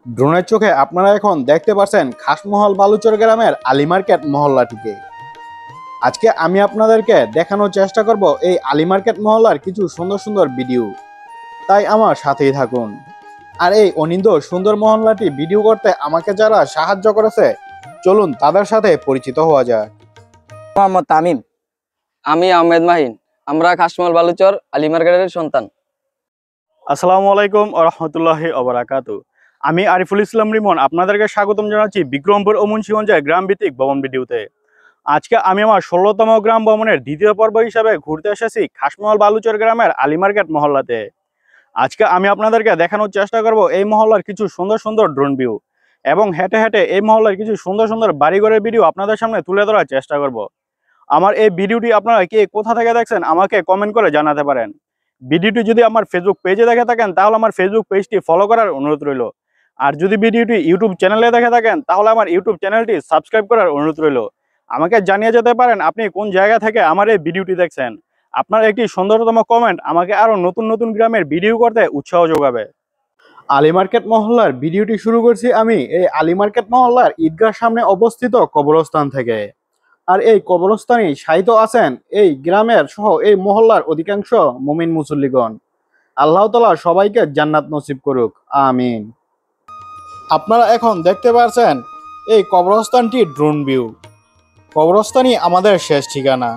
ড্রোনের চোখে আপনারা এখন দেখতে পাচ্ছেন খাসমহল বালুচর গ্রামের আলী মার্কেট মহল্লাটিকে। আজকে আমি আপনাদেরকে দেখানোর চেষ্টা করব এই আলী মার্কেট মহল্লার কিছু সুন্দর সুন্দর ভিডিও, তাই আমার সাথেই থাকুন। আর এই অনিন্দ সুন্দর মহল্লাটি ভিডিও করতে আমাকে যারা সাহায্য করেছে, চলুন তাদের সাথে পরিচিত হওয়া যাক। মোহাম্মদ তামিম। আমি আহমেদ মাহিন। আমরা খাসমহল বালুচর আলী মার্কেটের সন্তান। আসসালামু আলাইকুম ওয়া রাহমাতুল্লাহি ওয়া বারাকাতুহু। আমি আরিফুল ইসলাম রিমন আপনাদেরকে স্বাগতম জানাচ্ছি বিক্রমপুর ও মুন্সিগঞ্জের গ্রাম ভিত্তিক ভ্রমণ ভিডিওতে। আজকে আমি আমার 16তম গ্রাম ভ্রমণের দ্বিতীয় পর্ব হিসাবে ঘুরতে এসেছি খাসমহল বালুচর গ্রামের আলী মার্কেট মহল্লাতে। আজকে আমি আপনাদেরকে দেখানোর চেষ্টা করব এই মহল্লার কিছু সুন্দর সুন্দর ড্রোন ভিউ এবং হেঁটে হেঁটে এই মহল্লার কিছু সুন্দর সুন্দর বাড়িঘরের ভিডিও আপনাদের সামনে তুলে ধরার চেষ্টা করব। আমার এই ভিডিওটি আপনারা কে কোথা থেকে দেখছেন আমাকে কমেন্ট করে জানাতে পারেন। ভিডিওটি যদি আমার ফেসবুক পেজে দেখে থাকেন তাহলে আমার ফেসবুক পেজটি ফলো করার অনুরোধ রইল। আর যদি ভিডিওটি ইউটিউব চ্যানেলে দেখে থাকেন তাহলে আমার ইউটিউব চ্যানেলটি সাবস্ক্রাইব করার অনুরোধ রইল। আমাকে জানিয়ে যেতে পারেন আপনি কোন জায়গা থেকে আমার এই ভিডিওটি দেখছেন। আপনার একটি সুন্দরতম কমেন্ট আমাকে আরও নতুন নতুন গ্রামের ভিডিও করতে উৎসাহ যোগাবে। আলী মার্কেট মহল্লার ভিডিওটি শুরু করছি আমি এই আলী মার্কেট মহল্লার ঈদগাহ সামনে অবস্থিত কবরস্থান থেকে। আর এই কবরস্থানে শায়িত আছেন এই গ্রামের সহ এই মহল্লার অধিকাংশ মুমিন মুসল্লিগণ। আল্লাহ তাআলা সবাইকে জান্নাত নসিব করুক, আমিন। আপনারা এখন দেখতে পাচ্ছেন এই কবরস্থানটি ড্রোন ভিউ। কবরস্থানই আমাদের শেষ ঠিকানা।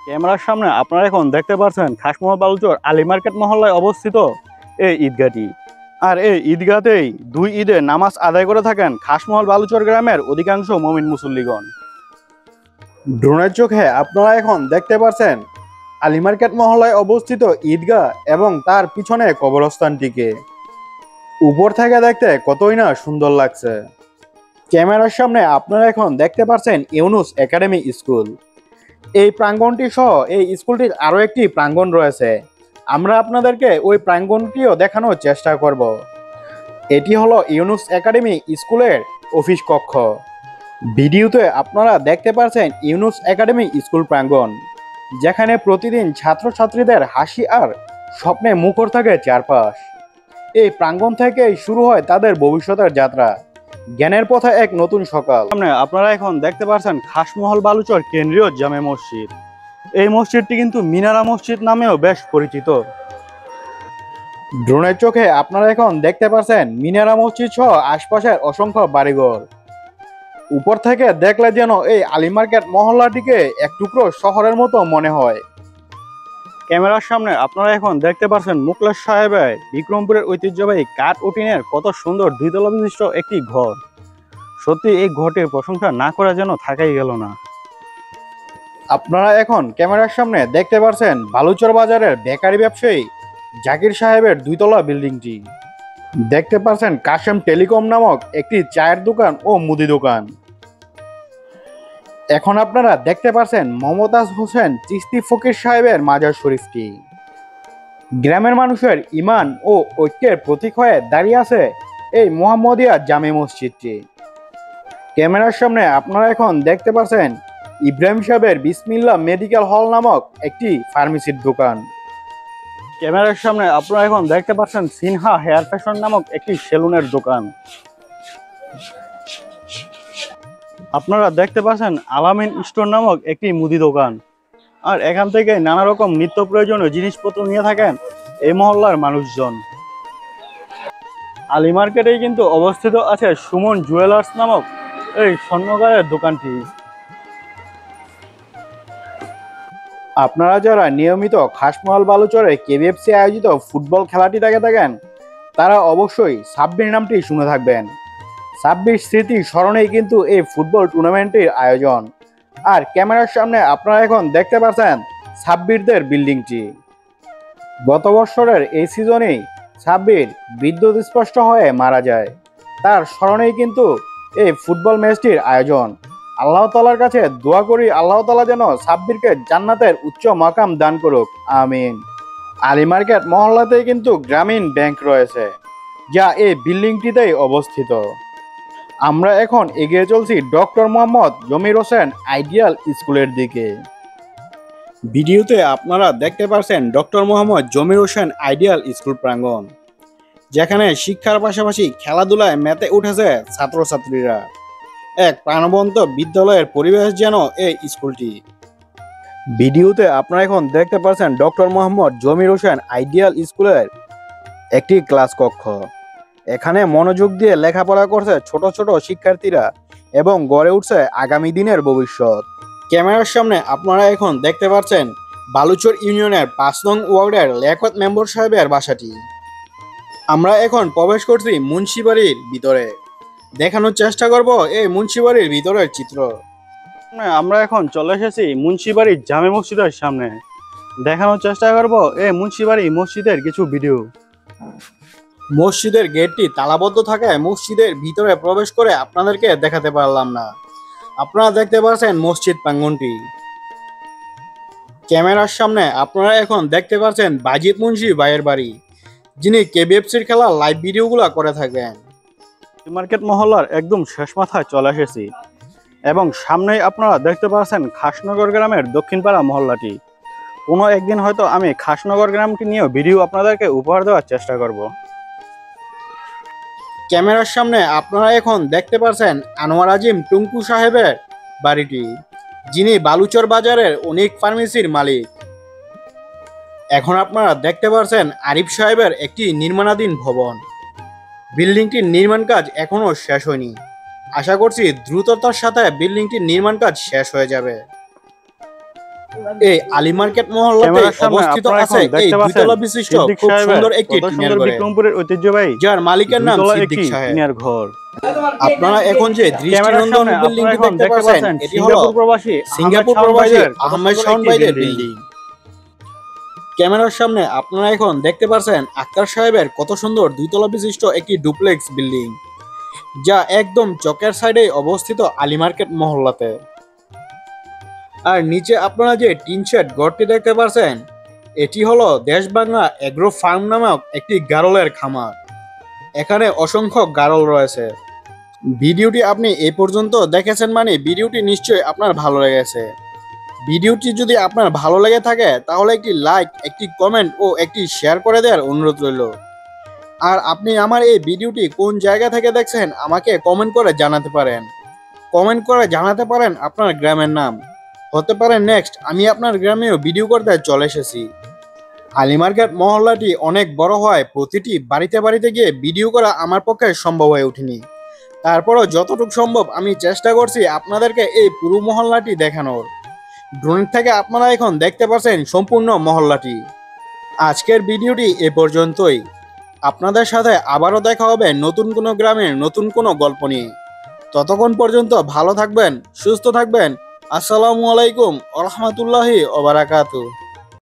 ক্যামেরার সামনে আপনারা এখন দেখতে পাচ্ছেন খাসমহল বালুচর আলী মার্কেট মহল্লায় অবস্থিত এই ঈদগাহটি। আর এই ঈদগাহতেই দুই ঈদে নামাজ আদায় করে থাকেন খাসমহল বালুচর গ্রামের অধিকাংশ মুমিন মুসল্লিগণ। ড্রোনের চোখে আপনারা এখন দেখতে পাচ্ছেন আলী মার্কেট মহল্লায় অবস্থিত ঈদগাহ এবং তার পিছনে কবরস্থানটিকে। উপর থেকে দেখতে কতই না সুন্দর লাগছে। ক্যামেরার সামনে আপনারা এখন দেখতে পাচ্ছেন ইউনুস একাডেমি স্কুল। এই প্রাঙ্গণটি সহ এই স্কুলটির আরও একটি প্রাঙ্গণ রয়েছে, আমরা আপনাদেরকে ওই প্রাঙ্গণটিও দেখানোর চেষ্টা করব। এটি হলো ইউনুস একাডেমি স্কুলের অফিস কক্ষ। ভিডিওতে আপনারা দেখতে পাচ্ছেন ইউনুস একাডেমি স্কুল প্রাঙ্গণ, যেখানে প্রতিদিন ছাত্রছাত্রীদের হাসি আর স্বপ্নে মুখর থাকে চারপাশ। এই প্রাঙ্গণ থেকেই শুরু হয় তাদের ভবিষ্যতের যাত্রা, জ্ঞানের পথে এক নতুন সকাল। সামনে আপনারা এখন দেখতে পাচ্ছেন খাসমহল বালুচর কেন্দ্রীয় জামে মসজিদ। এই মসজিদটি কিন্তু মিনারা মসজিদ নামেও বেশ পরিচিত। ড্রোনের চোখে আপনারা এখন দেখতে পাচ্ছেন মিনারা মসজিদ সহ আশপাশের অসংখ্য বাড়িঘর। উপর থেকে দেখলে যেন এই আলী মার্কেট মহল্লাটিকে এক টুকরো শহরের মতো মনে হয়। ক্যামেরার সামনে আপনারা এখন দেখতে পাচ্ছেন মুখলেস সাহেবের বিক্রমপুরের ঐতিহ্যবাহী কাঠ উটিনের কত সুন্দর দ্বিতলা বিশিষ্ট একটি ঘর। সত্যি এই ঘরটির প্রশংসা না করা যেন থাকাই গেল না। আপনারা এখন ক্যামেরার সামনে দেখতে পাচ্ছেন বালুচর বাজারের বেকারি ব্যবসায়ী জাকির সাহেবের দুইতলা বিল্ডিংটি। দেখতে পাচ্ছেন কাশেম টেলিকম নামক একটি চায়ের দোকান ও মুদি দোকান। এখন আপনারা দেখতে পাচ্ছেন মমতাজ হোসেন চিশতি ফকির সাহেবের মাজার শরীফটি। গ্রামের মানুষের ইমান ও ঐক্যের প্রতীক হয়ে দাঁড়িয়ে আছে এই মোহাম্মদিয়া জামে মসজিদটি। ক্যামেরার সামনে আপনারা এখন দেখতে পাচ্ছেন ইব্রাহিম সাহেবের বিসমিল্লাহ মেডিকেল হল নামক একটি ফার্মেসির দোকান। ক্যামেরার সামনে আপনারা এখন দেখতে পাচ্ছেন সিনহা হেয়ার ফ্যাশন নামক একটি সেলুনের দোকান। আপনারা দেখতে পাচ্ছেন আলামিন স্টোর নামক একটি মুদি দোকান। আর এখান থেকে নানা রকম নিত্য প্রয়োজনীয় জিনিসপত্র নিয়ে থাকেন এই মহল্লার মানুষজন। আলী মার্কেটেই কিন্তু অবস্থিত আছে সুমন জুয়েলার্স নামক এই স্বর্ণকারের দোকানটি। আপনারা যারা নিয়মিত খাসমহল বালুচরে কেবিএফসি আয়োজিত ফুটবল খেলাটি দেখে থাকেন তারা অবশ্যই সাব্বির নামটি শুনে থাকবেন। সাব্বির স্মৃতি স্মরণেই কিন্তু এই ফুটবল টুর্নামেন্টের আয়োজন। আর ক্যামেরার সামনে আপনারা এখন দেখতে পাচ্ছেন সাব্বিরদের বিল্ডিংটি। গত বছরের এই সিজনেই সাব্বির বিদ্যুৎ স্পষ্ট হয়ে মারা যায়, তার স্মরণেই কিন্তু এই ফুটবল ম্যাচটির আয়োজন। আল্লাহ তাআলার কাছে দোয়া করি আল্লাহ তাআলা যেন সাব্বিরকে জান্নাতের উচ্চ মাকাম দান করুক, আমিন। আলী মার্কেট মহল্লাতেই কিন্তু গ্রামীণ ব্যাংক রয়েছে, যা এই বিল্ডিংটিতেই অবস্থিত। আমরা এখন এগিয়ে চলছি ডক্টর মোহাম্মদ জমির হোসেন আইডিয়াল স্কুলের দিকে। ভিডিওতে আপনারা দেখতে পাচ্ছেন ডক্টর মোহাম্মদ জমির হোসেন আইডিয়াল স্কুল প্রাঙ্গণ। যেখানে শিক্ষার পাশাপাশি খেলাধুলায় মেতে উঠেছে ছাত্রছাত্রীরা। এক প্রাণবন্ত বিদ্যালয়ের পরিবেশ যেন এই স্কুলটি। ভিডিওতে আপনারা এখন দেখতে পাচ্ছেন ডক্টর মোহাম্মদ জমির হোসেন আইডিয়াল স্কুলের একটি ক্লাস কক্ষ। এখানে মনোযোগ দিয়ে লেখাপড়া করছে ছোট ছোট শিক্ষার্থীরা এবং গড়ে উঠছে আগামী দিনের ভবিষ্যৎ। ক্যামেরার সামনে আপনারা এখন দেখতে পাচ্ছেন বালুচর ইউনিয়নের 5 নং ওয়ার্ডের লিয়াকত মেম্বার সাহেবের বাসাটি। আমরা এখন প্রবেশ করছি মুন্সিবাড়ির ভিতরে। দেখানোর চেষ্টা করব এই মুন্সিবাড়ির ভিতরের চিত্র। আমরা এখন চলে এসেছি মুন্সিবাড়ির জামে মসজিদের সামনে। দেখানোর চেষ্টা করব এই মুন্সিবাড়ি মসজিদের কিছু ভিডিও। মসজিদের গেটটি তালাবদ্ধ থাকায় মসজিদের ভিতরে প্রবেশ করে আপনাদেরকে দেখাতে পারলাম না। আপনারা দেখতে পাচ্ছেন মসজিদ প্রাঙ্গণটি। ক্যামেরার সামনে আপনারা এখন দেখতে পাচ্ছেন বাজিত মুন্সি ভাইয়ের বাড়ি, যিনি কেবিএফসির খেলা লাইভ ভিডিওগুলো করে থাকেন। মার্কেট মহল্লার একদম শেষ মাথায় চলে এসেছি এবং সামনেই আপনারা দেখতে পাচ্ছেন খাসনগর গ্রামের দক্ষিণপাড়া মহল্লাটি। কোনো একদিন হয়তো আমি খাসনগর গ্রামটি নিয়েও ভিডিও আপনাদেরকে উপহার দেওয়ার চেষ্টা করব। ক্যামেরার সামনে আপনারা এখন দেখতে পাচ্ছেন আনোয়ার আজিম টুঙ্কু সাহেবের বাড়িটি, যিনি বালুচর বাজারের অনেক ফার্মেসির মালিক। এখন আপনারা দেখতে পাচ্ছেন আরিফ সাহেবের একটি নির্মাণাধীন ভবন। বিল্ডিংটির নির্মাণ কাজ এখনো শেষ হয়নি। আশা করছি দ্রুততার সাথে বিল্ডিংটির নির্মাণ কাজ শেষ হয়ে যাবে। এই আলী মার্কেট মহল্লাতে অবস্থিত আছে এই দুইতলা বিশিষ্ট খুব সুন্দর একটি টিনের ঘর, বিক্রমপুরের ঐতিহ্যবাহী, যার মালিকের নাম সিদ্দিক সাহেব। ঘর আপনারা এখন যে দৃষ্টিনন্দন বিল্ডিংটি দেখতে পাচ্ছেন, এটি হলো সিঙ্গাপুর প্রবাসী আহমেদ শাওন ভাইয়ের বিল্ডিং। ক্যামেরার সামনে আপনারা এখন দেখতে পাচ্ছেন আক্তার সাহেবের কত সুন্দর দুইতলা বিশিষ্ট একটি ডুপ্লেক্স বিল্ডিং, যা একদম চকের সাইডে অবস্থিত আলী মার্কেট মহল্লাতে। আর নিচে আপনারা যে টিন শেড ঘরটি দেখতে পাচ্ছেন, এটি হলো দেশ বাংলা এগ্রো ফার্ম নামক একটি গারলের খামার। এখানে অসংখ্য গারল রয়েছে। ভিডিওটি আপনি এই পর্যন্ত দেখেছেন মানে ভিডিওটি নিশ্চয়ই আপনার ভালো লেগেছে। ভিডিওটি যদি আপনার ভালো লেগে থাকে তাহলে একটি লাইক, একটি কমেন্ট ও একটি শেয়ার করে দেওয়ার অনুরোধ রইল। আর আপনি আমার এই ভিডিওটি কোন জায়গা থেকে দেখছেন আমাকে কমেন্ট করে জানাতে পারেন। কমেন্ট করে জানাতে পারেন আপনার গ্রামের নাম। হতে পারে নেক্সট আমি আপনার গ্রামেও ভিডিও করতে চলে এসেছি। আলী মার্কেট মহল্লাটি অনেক বড় হয়, প্রতিটি বাড়িতে বাড়িতে গিয়ে ভিডিও করা আমার পক্ষে সম্ভব হয়ে ওঠেনি। তারপরও যতটুকু সম্ভব আমি চেষ্টা করছি আপনাদেরকে এই পুরো মহল্লাটি দেখানোর। ড্রোন থেকে আপনারা এখন দেখতে পাচ্ছেন সম্পূর্ণ মহল্লাটি। আজকের ভিডিওটি এ পর্যন্তই। আপনাদের সাথে আবারও দেখা হবে নতুন কোনো গ্রামের নতুন কোনো গল্প নিয়ে। ততক্ষণ পর্যন্ত ভালো থাকবেন, সুস্থ থাকবেন। আসসালামু আলাইকুম ওয়া রাহমাতুল্লাহি ওয়া বারাকাতুহু।